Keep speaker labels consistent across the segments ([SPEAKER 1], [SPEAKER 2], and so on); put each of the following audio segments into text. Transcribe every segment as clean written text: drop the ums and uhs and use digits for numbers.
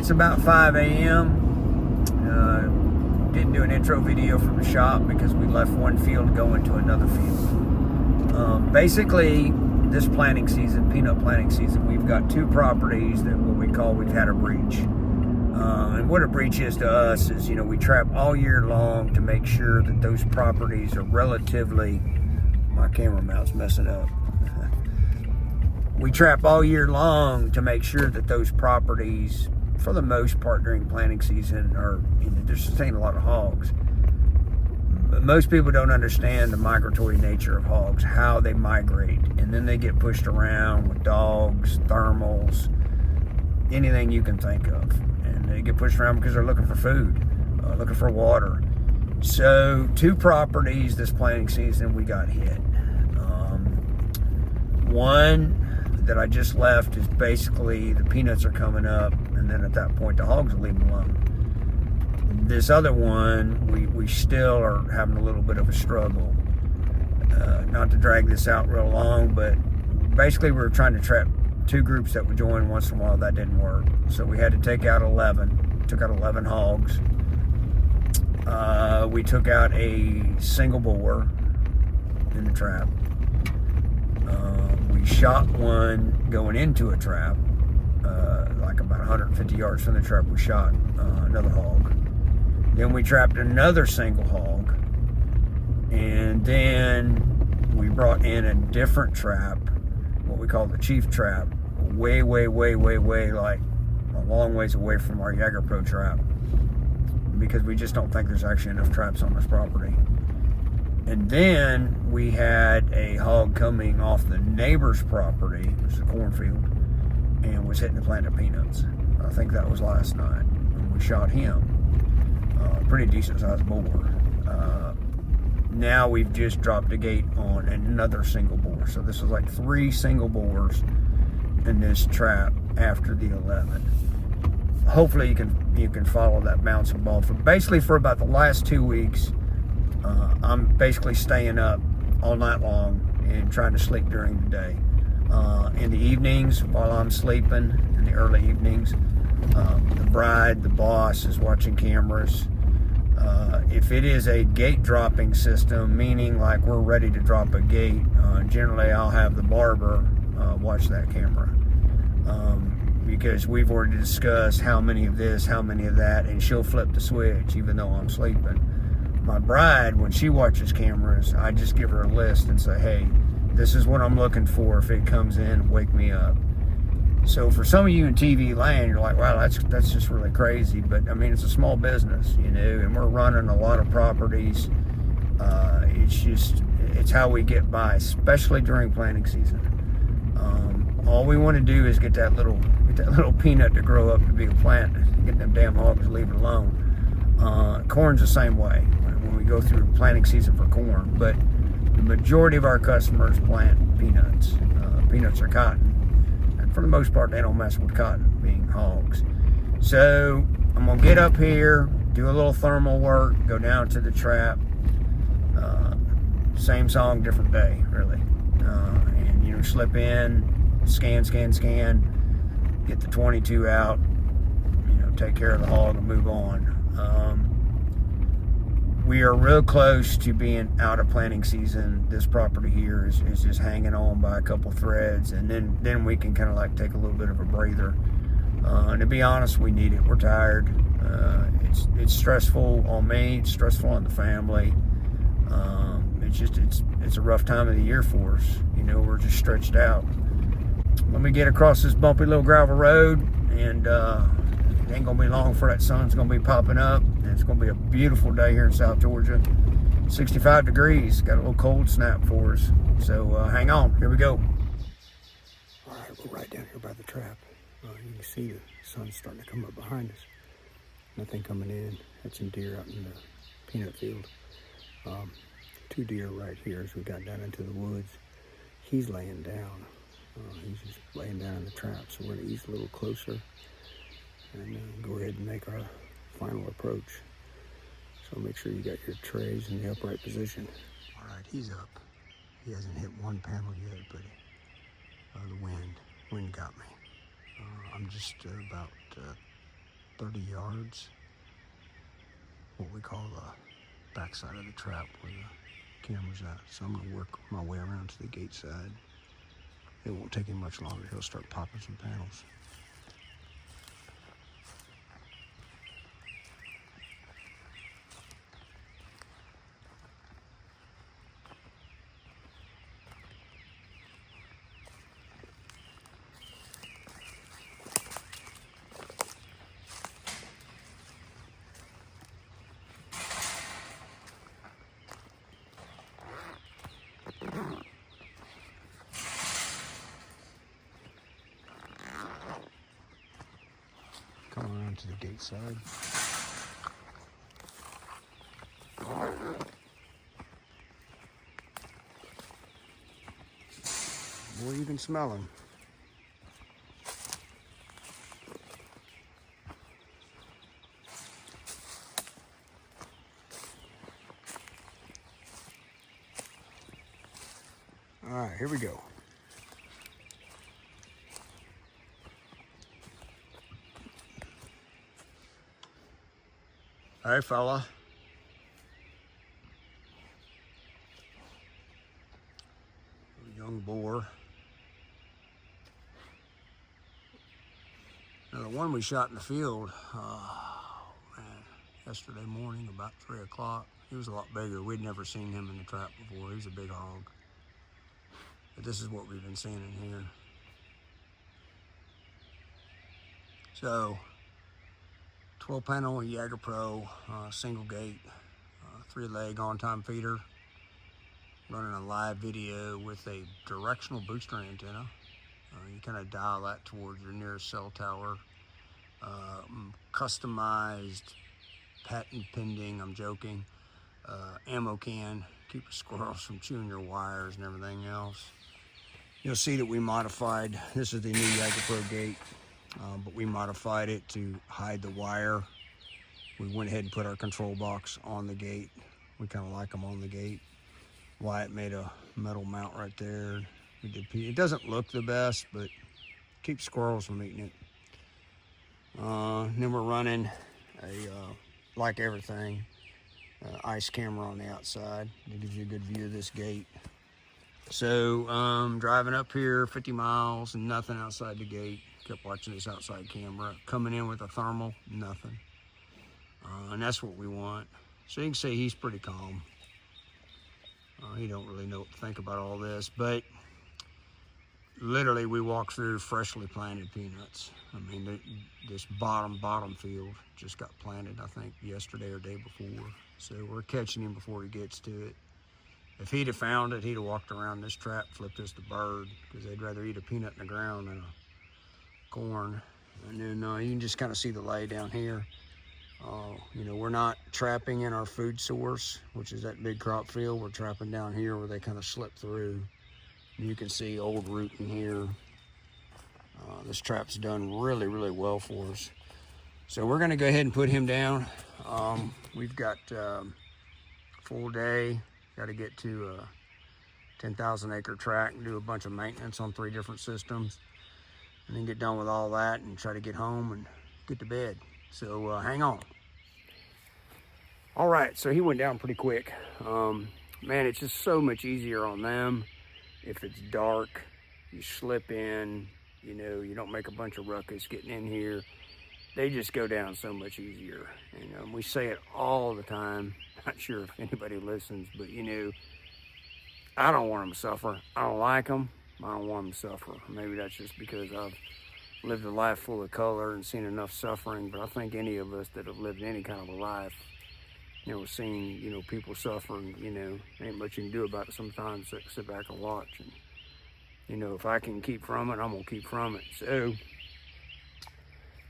[SPEAKER 1] It's about 5 a.m. Didn't do an intro video from the shop because we left one field to go into another field. Basically, this planting season, peanut planting season, we've got two properties that we've had a breach. And what a breach is to us is, we trap all year long to make sure that those properties are relatively, my camera mount's messing up. We trap all year long to make sure that those properties, for the most part during planting season, are, they're sustaining a lot of hogs. But most people don't understand the migratory nature of hogs, how they migrate, and then they get pushed around with dogs, thermals, anything you can think of. And they get pushed around because they're looking for food, looking for water. So 2 properties this planting season we got hit. One that I just left is basically the peanuts are coming up, and then at that point the hogs will leave them alone. This other one, we still are having a little bit of a struggle. Not to drag this out real long, but basically we were trying to trap 2 groups that would join once in a while. That didn't work, so we had to take out 11. Took out 11 hogs. We took out a single boar in the trap. We shot one going into a trap, like about 150 yards from the trap. We shot another hog. Then we trapped another single hog, and then we brought in a different trap, what we call the chief trap, way, like a long ways away from our Jaeger Pro trap, because we just don't think there's actually enough traps on this property. And then we had a hog coming off the neighbor's property, which is a cornfield, and was hitting the plant of peanuts. I think that was last night, and we shot him. Pretty decent sized boar. Now we've just dropped a gate on another single boar. So this is like 3 single boars in this trap after the 11. Hopefully you can follow that bouncing ball. Basically for about the last 2 weeks, I'm basically staying up all night long and trying to sleep during the day. In the evenings, while I'm sleeping, in the early evenings, the bride, the boss, is watching cameras. If it is a gate dropping system, meaning like we're ready to drop a gate, generally I'll have the barber watch that camera. Because we've already discussed how many of this, how many of that, and she'll flip the switch even though I'm sleeping. My bride, when she watches cameras, I just give her a list and say, hey, this is what I'm looking for. If it comes in, wake me up. So for some of you in TV land, you're like, wow, that's just really crazy. But I mean, it's a small business, and we're running a lot of properties. It's how we get by, especially during planting season. All we want to do is get that little peanut to grow up to be a plant. Get them damn hogs to leave it alone. Corn's the same way when we go through planting season for corn, but the majority of our customers plant peanuts. Peanuts are cotton, and for the most part they don't mess with cotton, being hogs. So I'm gonna get up here, do a little thermal work, go down to the trap. Same song, different day, really. And slip in, scan, get the 22 out, take care of the hog and move on. We are real close to being out of planting season. This property here is just hanging on by a couple threads, and then we can kind of like take a little bit of a breather. And to be honest, we need it. We're tired. It's stressful on me. It's stressful on the family. It's a rough time of the year for us. We're just stretched out. Let me get across this bumpy little gravel road, and it ain't gonna be long for that sun's gonna be popping up, and it's gonna be a beautiful day here in South Georgia. 65 degrees. Got a little cold snap for us. So hang on. Here we go. All right, we're right down here by the trap. You can see the sun's starting to come up behind us. Nothing coming in. Had some deer out in the peanut field. 2 deer right here as we got down into the woods. He's laying down. He's just laying down in the trap. So we're going to ease a little closer and go ahead and make our final approach. So make sure you got your trays in the upright position. All right, he's up. He hasn't hit one panel yet, but the wind got me. I'm just about 30 yards, what we call the backside of the trap where the camera's at. So I'm gonna work my way around to the gate side. It won't take him much longer. He'll start popping some panels. Come around to the gate side. Boy, you can smell him. All right, here we go. Hey, fella. Young boar. Now, the one we shot in the field, man, yesterday morning about 3 o'clock, he was a lot bigger. We'd never seen him in the trap before. He was a big hog. But this is what we've been seeing in here. So, 12 panel Jaeger Pro, single gate, 3-leg on-time feeder, running a live video with a directional booster antenna. You kind of dial that towards your nearest cell tower. Customized, patent pending, I'm joking, ammo can, keep the squirrels from chewing your wires and everything else. You'll see that we modified, this is the new Jaeger Pro gate, but we modified it to hide the wire. We went ahead and put our control box on the gate. We kind of like them on the gate. Wyatt made a metal mount right there. We did. It doesn't look the best, but keeps squirrels from eating it. Then we're running a, like everything, ice camera on the outside. It gives you a good view of this gate. So driving up here 50 miles and nothing outside the gate. Kept watching this outside camera. Coming in with a thermal, nothing. And that's what we want. So you can see he's pretty calm. He don't really know what to think about all this, but literally we walked through freshly planted peanuts. I mean, this bottom field just got planted, I think, yesterday or day before. So we're catching him before he gets to it. If he'd have found it, he'd have walked around this trap, flipped us the bird, because they'd rather eat a peanut in the ground than a corn. And then you can just kind of see the lay down here. You know, we're not trapping in our food source, which is that big crop field. We're trapping down here where they kind of slip through. And you can see old root in here. This trap's done really, really well for us. So we're gonna go ahead and put him down. We've got full day. Got to get to a 10,000 acre tract and do a bunch of maintenance on 3 different systems. And then get done with all that and try to get home and get to bed. So hang on. All right, so he went down pretty quick. Man, it's just so much easier on them. If it's dark, you slip in, you know, you don't make a bunch of ruckus getting in here. They just go down so much easier. And we say it all the time. Not sure if anybody listens, but you know, I don't want them to suffer. I don't like them. I don't want them to suffer. Maybe that's just because I've lived a life full of color and seen enough suffering, but I think any of us that have lived any kind of a life, you know, seen, you know, people suffering, you know, ain't much you can do about it sometimes except sit back and watch. And, you know, if I can keep from it, I'm gonna keep from it. So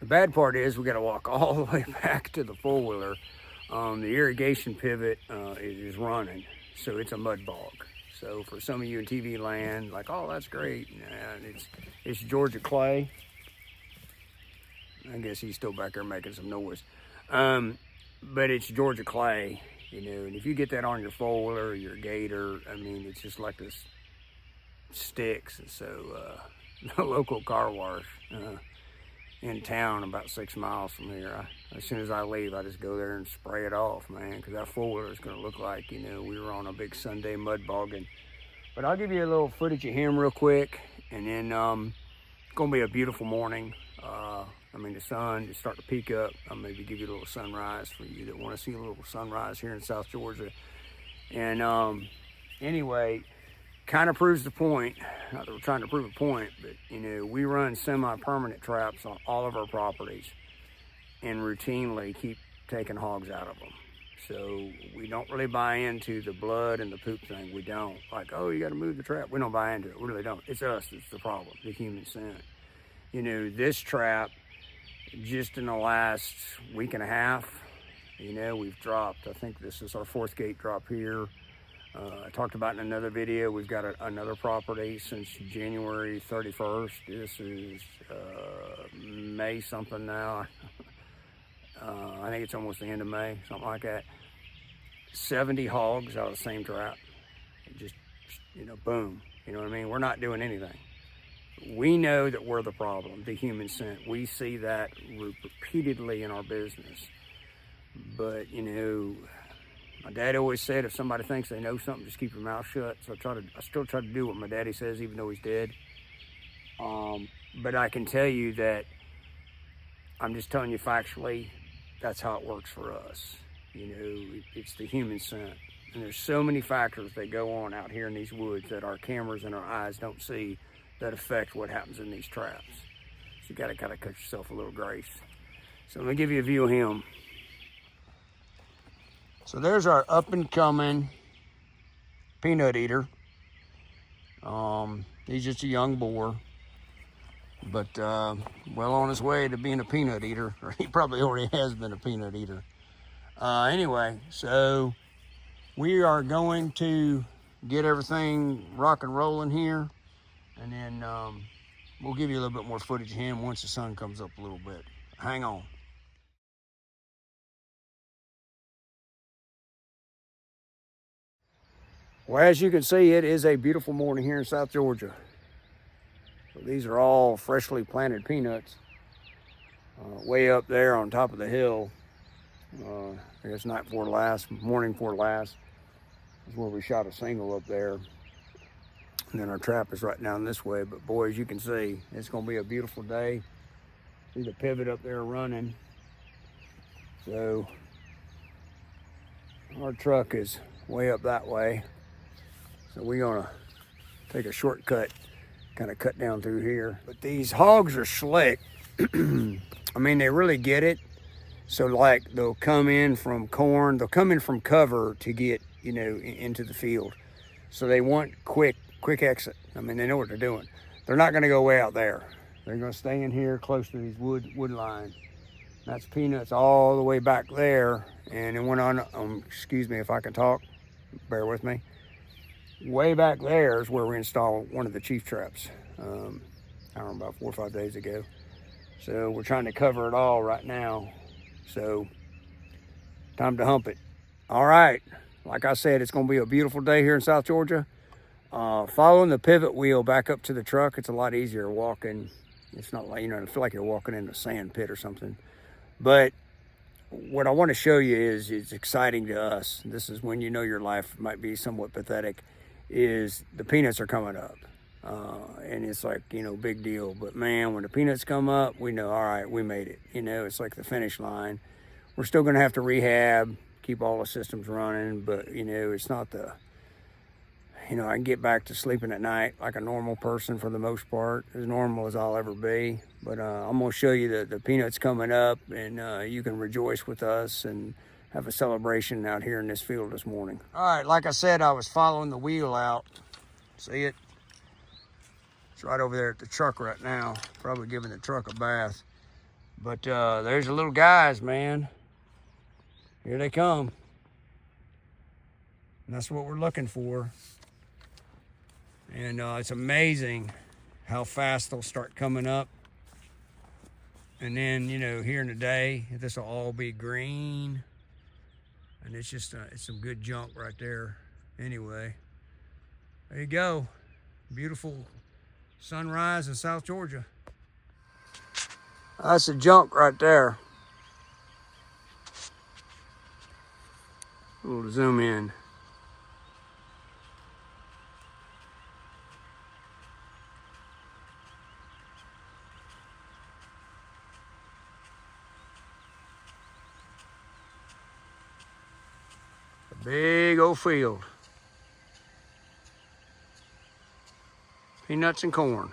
[SPEAKER 1] the bad part is we gotta walk all the way back to the four-wheeler. The irrigation pivot is running, so it's a mud bog. So for some of you in TV land, like, oh, that's great. And it's Georgia clay. I guess he's still back there making some noise. But it's Georgia clay, you know, and if you get that on your four-wheeler or your gator, I mean, it's just like this sticks. And so the local car wash, in town about 6 miles from here. As soon as I leave, I just go there and spray it off, man, because that four-wheeler is going to look like, you know, we were on a big Sunday mud bogging. But I'll give you a little footage of him real quick, and then it's going to be a beautiful morning. I mean, the sun is starting to peak up. I'll maybe give you a little sunrise for you that want to see a little sunrise here in South Georgia. And anyway, kind of proves the point. Not that we're trying to prove a point, but, you know, we run semi-permanent traps on all of our properties and routinely keep taking hogs out of them. So we don't really buy into the blood and the poop thing. We don't. Like, oh, you got to move the trap. We don't buy into it. We really don't. It's us that's the problem, the human scent. You know, this trap, just in the last week and a half, you know, we've dropped. I think this is our 4th gate drop here. I talked about in another video, we've got another property since January 31st. This is May something now. I think it's almost the end of May, something like that. 70 hogs out of the same trap. Just, you know, boom. You know what I mean? We're not doing anything. We know that we're the problem, the human scent. We see that repeatedly in our business. But, you know, my dad always said, if somebody thinks they know something, just keep your mouth shut. So I still try to do what my daddy says, even though he's dead. But I can tell you that I'm just telling you factually, that's how it works for us. You know, it's the human scent. And there's so many factors that go on out here in these woods that our cameras and our eyes don't see that affect what happens in these traps. So you gotta kind of cut yourself a little grace. So let me give you a view of him. So there's our up and coming peanut eater. He's just a young boar, but well on his way to being a peanut eater, or he probably already has been a peanut eater. Anyway, so we are going to get everything rock and rolling here, and then we'll give you a little bit more footage of him once the sun comes up a little bit. Hang on. Well, as you can see, it is a beautiful morning here in South Georgia. So these are all freshly planted peanuts way up there on top of the hill. I guess night before last, morning before last, is where we shot a single up there. And then our trap is right down this way. But boy, as you can see, it's gonna be a beautiful day. See the pivot up there running. So our truck is way up that way. So we're gonna take a shortcut, kind of cut down through here. But these hogs are slick. I mean, they really get it. So like they'll come in from corn, they'll come in from cover to get, you know, into the field. So they want quick exit. I mean, they know what they're doing. They're not gonna go way out there. They're gonna stay in here close to these wood lines. That's peanuts all the way back there. And it went on, excuse me if I can talk, bear with me. Way back there is where we installed one of the chief traps, I don't know, about 4 or 5 days ago. So we're trying to cover it all right now. So time to hump it. All right, like I said, it's gonna be a beautiful day here in South Georgia. Following the pivot wheel back up to the truck, it's a lot easier walking. It's not like, you know, I feel like you're walking in a sand pit or something. But what I want to show you is, it's exciting to us. This is when you know your life might be somewhat pathetic, is the peanuts are coming up. And it's like, you know, big deal. But man, when the peanuts come up, we know, all right, we made it. You know, it's like the finish line. We're still going to have to rehab, keep all the systems running, but, you know, it's not the, you know, I can get back to sleeping at night like a normal person for the most part, as normal as I'll ever be. But I'm going to show you the peanuts coming up, and you can rejoice with us and have a celebration out here in this field this morning. All right, like I said, I was following the wheel out. See it? It's right over there at the truck right now. Probably giving the truck a bath. But there's the little guys, man. Here they come. And that's what we're looking for. And it's amazing how fast they'll start coming up. And then, you know, here in the day, this will all be green. And it's just, it's some good junk right there. Anyway, there you go. Beautiful sunrise in South Georgia. That's the junk right there. We'll zoom in. A big old field. Peanuts and corn.